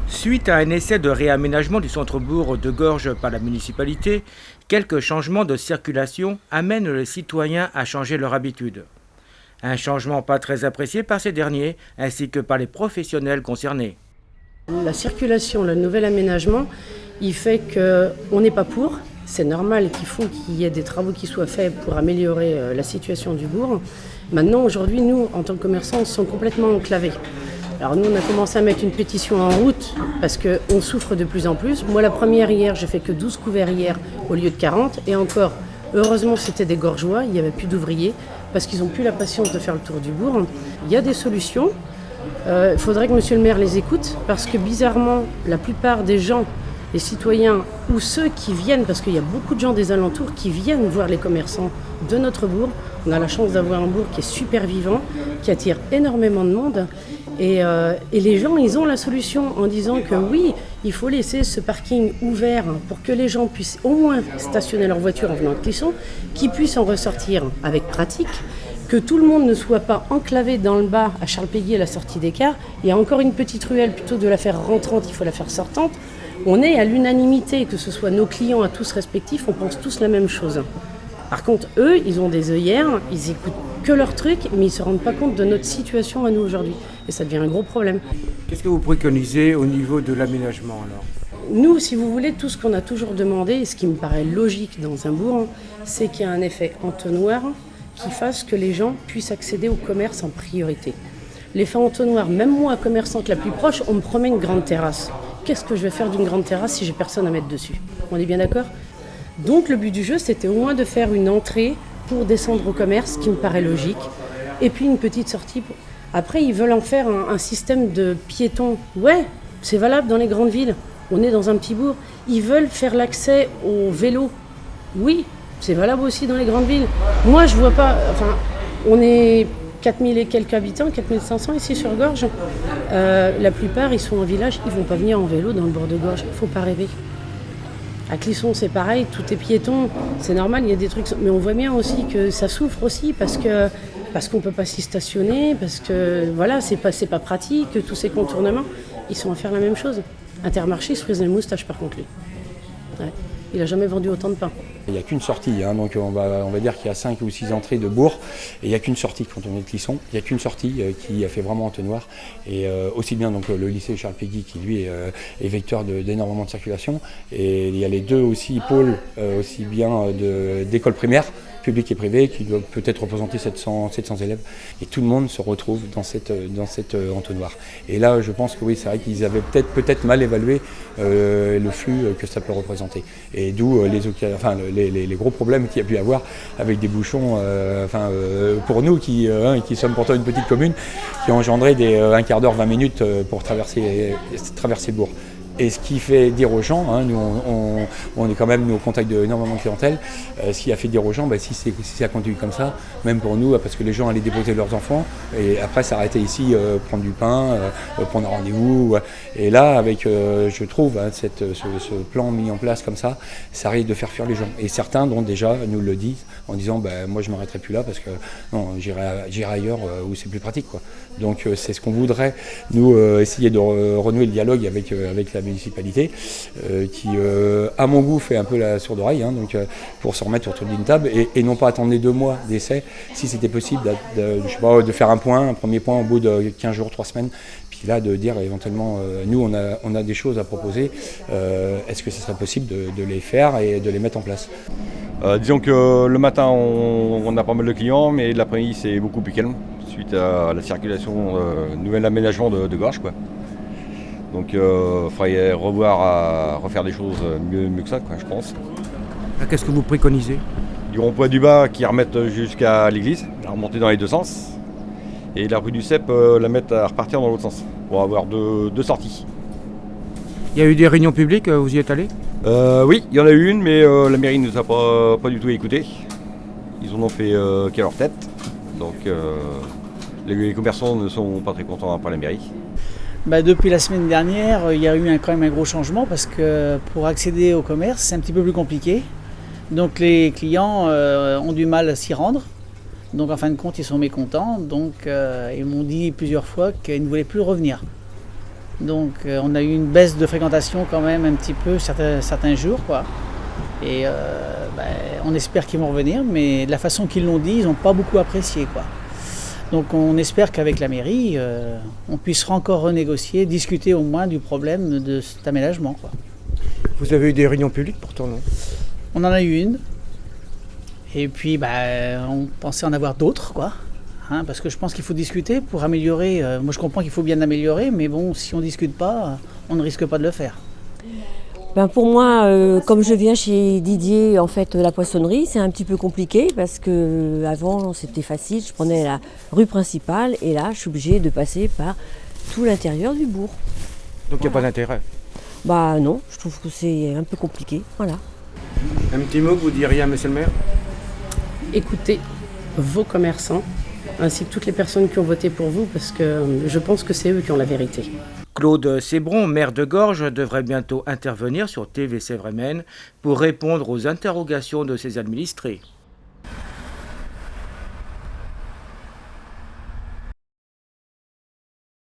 Suite à un essai de réaménagement du centre-bourg de Gorges par la municipalité, quelques changements de circulation amènent les citoyens à changer leur habitude. Un changement pas très apprécié par ces derniers, ainsi que par les professionnels concernés. La circulation, le nouvel aménagement, il fait qu'on n'est pas pour. C'est normal qu'il y ait des travaux qui soient faits pour améliorer la situation du bourg. Maintenant, aujourd'hui, nous, en tant que commerçants, on se sent complètement enclavés. Alors nous, on a commencé à mettre une pétition en route parce qu'on souffre de plus en plus. Moi, la première hier, j'ai fait que 12 couverts hier au lieu de 40. Et encore, heureusement, c'était des Gorgeois, il n'y avait plus d'ouvriers parce qu'ils n'ont plus la patience de faire le tour du bourg. Il y a des solutions. Il faudrait que monsieur le maire les écoute parce que bizarrement, la plupart des gens, les citoyens ou ceux qui viennent, parce qu'il y a beaucoup de gens des alentours qui viennent voir les commerçants de notre bourg. On a la chance d'avoir un bourg qui est super vivant, qui attire énormément de monde. Et les gens, ils ont la solution en disant que oui, il faut laisser ce parking ouvert pour que les gens puissent au moins stationner leur voiture en venant de Clisson, qu'ils puissent en ressortir avec pratique, que tout le monde ne soit pas enclavé dans le bas à Charles-Péguy à la sortie des cars. Il y a encore une petite ruelle, plutôt que de la faire rentrante, il faut la faire sortante. On est à l'unanimité, que ce soit nos clients à tous respectifs, on pense tous la même chose. Par contre, eux, ils ont des œillères, ils écoutent que leur truc, mais ils ne se rendent pas compte de notre situation à nous aujourd'hui. Et ça devient un gros problème. Qu'est-ce que vous préconisez au niveau de l'aménagement alors ? Nous, si vous voulez, tout ce qu'on a toujours demandé, et ce qui me paraît logique dans un bourg, c'est qu'il y a un effet entonnoir qui fasse que les gens puissent accéder au commerce en priorité. L'effet entonnoir, même moi, commerçante la plus proche, on me promet une grande terrasse. Qu'est-ce que je vais faire d'une grande terrasse si j'ai personne à mettre dessus ? On est bien d'accord ? Donc le but du jeu, c'était au moins de faire une entrée pour descendre au commerce, qui me paraît logique, et puis une petite sortie. Après, ils veulent en faire un système de piétons. Ouais, c'est valable dans les grandes villes. On est dans un petit bourg. Ils veulent faire l'accès au vélo. Oui, c'est valable aussi dans les grandes villes. Moi, je vois pas... Enfin, on est 4000 et quelques habitants, 4500 ici sur Gorges. La plupart, ils sont en village. Ils vont pas venir en vélo dans le bord de Gorges. Il faut pas rêver. À Clisson, c'est pareil, tout est piéton, c'est normal, il y a des trucs... Mais on voit bien aussi que ça souffre aussi parce qu'on ne peut pas s'y stationner, parce que voilà, c'est pas pratique, tous ces contournements, ils sont à faire la même chose. Intermarché, il se faisait le moustache par contre, lui. Ouais. Il n'a jamais vendu autant de pain. Il n'y a qu'une sortie, hein, donc on va dire qu'il y a 5 ou 6 entrées de bourg, et il n'y a qu'une sortie quand on est de Clisson. Il n'y a qu'une sortie qui a fait vraiment entonnoir, et aussi bien donc, le lycée Charles-Péguy qui lui est vecteur d'énormément de circulation, et il y a les deux aussi pôles, aussi bien d'écoles primaires, publiques et privées, qui doivent peut-être représenter 700 élèves, et tout le monde se retrouve dans cette entonnoir. Et là, je pense que oui, c'est vrai qu'ils avaient peut-être mal évalué le flux que ça peut représenter, et d'où les gros problèmes qu'il y a pu y avoir avec des bouchons, pour nous qui sommes pourtant une petite commune, qui ont engendré un quart d'heure, 20 minutes pour traverser le bourg. Et ce qui fait dire aux gens, hein, nous on est quand même au contact d'énormément de clientèle, ce qui a fait dire aux gens, si ça continue comme ça, même pour nous, parce que les gens allaient déposer leurs enfants, et après s'arrêter ici, prendre du pain, prendre un rendez-vous. Et là, avec, je trouve, hein, ce plan mis en place comme ça risque de faire fuir les gens. Et certains, dont déjà, nous le disent, en disant, moi je ne m'arrêterai plus là, parce que non, j'irai ailleurs où c'est plus pratique, quoi. Donc c'est ce qu'on voudrait, nous, essayer de renouer le dialogue avec la municipalité, qui, à mon goût, fait un peu la sourde oreille, hein, donc, pour se remettre autour d'une table et non pas attendre les 2 mois d'essai, si c'était possible de faire un premier point au bout de 15 jours, 3 semaines, puis là de dire éventuellement, nous on a des choses à proposer, est-ce que ce serait possible de les faire et de les mettre en place ? Disons que le matin on a pas mal de clients, mais l'après-midi c'est beaucoup plus calme suite à la circulation, nouvel aménagement de Gorges, quoi. Donc il faudrait refaire des choses mieux que ça, quoi, je pense. Qu'est-ce que vous préconisez ? Du rond-point du bas qui remettent jusqu'à l'église, la remonter dans les 2 sens. Et la rue du Cep, la mettre à repartir dans l'autre sens, pour avoir deux sorties. Il y a eu des réunions publiques, vous y êtes allé ? Oui, il y en a eu une, mais la mairie ne nous a pas du tout écoutés. Ils en ont fait qu'à leur tête. Donc les commerçants ne sont pas très contents après la mairie. Depuis la semaine dernière, il y a eu quand même un gros changement parce que pour accéder au commerce, c'est un petit peu plus compliqué. Donc les clients ont du mal à s'y rendre. Donc en fin de compte, ils sont mécontents. Donc ils m'ont dit plusieurs fois qu'ils ne voulaient plus revenir. Donc on a eu une baisse de fréquentation quand même un petit peu certains jours, quoi. Et on espère qu'ils vont revenir, mais de la façon qu'ils l'ont dit, ils n'ont pas beaucoup apprécié, quoi. Donc on espère qu'avec la mairie, on puisse encore renégocier, discuter au moins du problème de cet aménagement, quoi. Vous avez eu des réunions publiques pourtant, non? On en a eu une, et puis on pensait en avoir d'autres, quoi. Parce que je pense qu'il faut discuter pour améliorer. Moi je comprends qu'il faut bien améliorer, mais bon, si on ne discute pas, on ne risque pas de le faire. Pour moi, comme je viens chez Didier, en fait, la poissonnerie, c'est un petit peu compliqué parce que avant c'était facile, je prenais la rue principale et là je suis obligée de passer par tout l'intérieur du bourg. Donc il n'y a pas d'intérêt? Non, je trouve que c'est un peu compliqué, voilà. Un petit mot que vous diriez à monsieur le maire? Écoutez vos commerçants ainsi que toutes les personnes qui ont voté pour vous parce que je pense que c'est eux qui ont la vérité. Claude Sébron, maire de Gorges, devrait bientôt intervenir sur TV Sèvres-et-Maine pour répondre aux interrogations de ses administrés.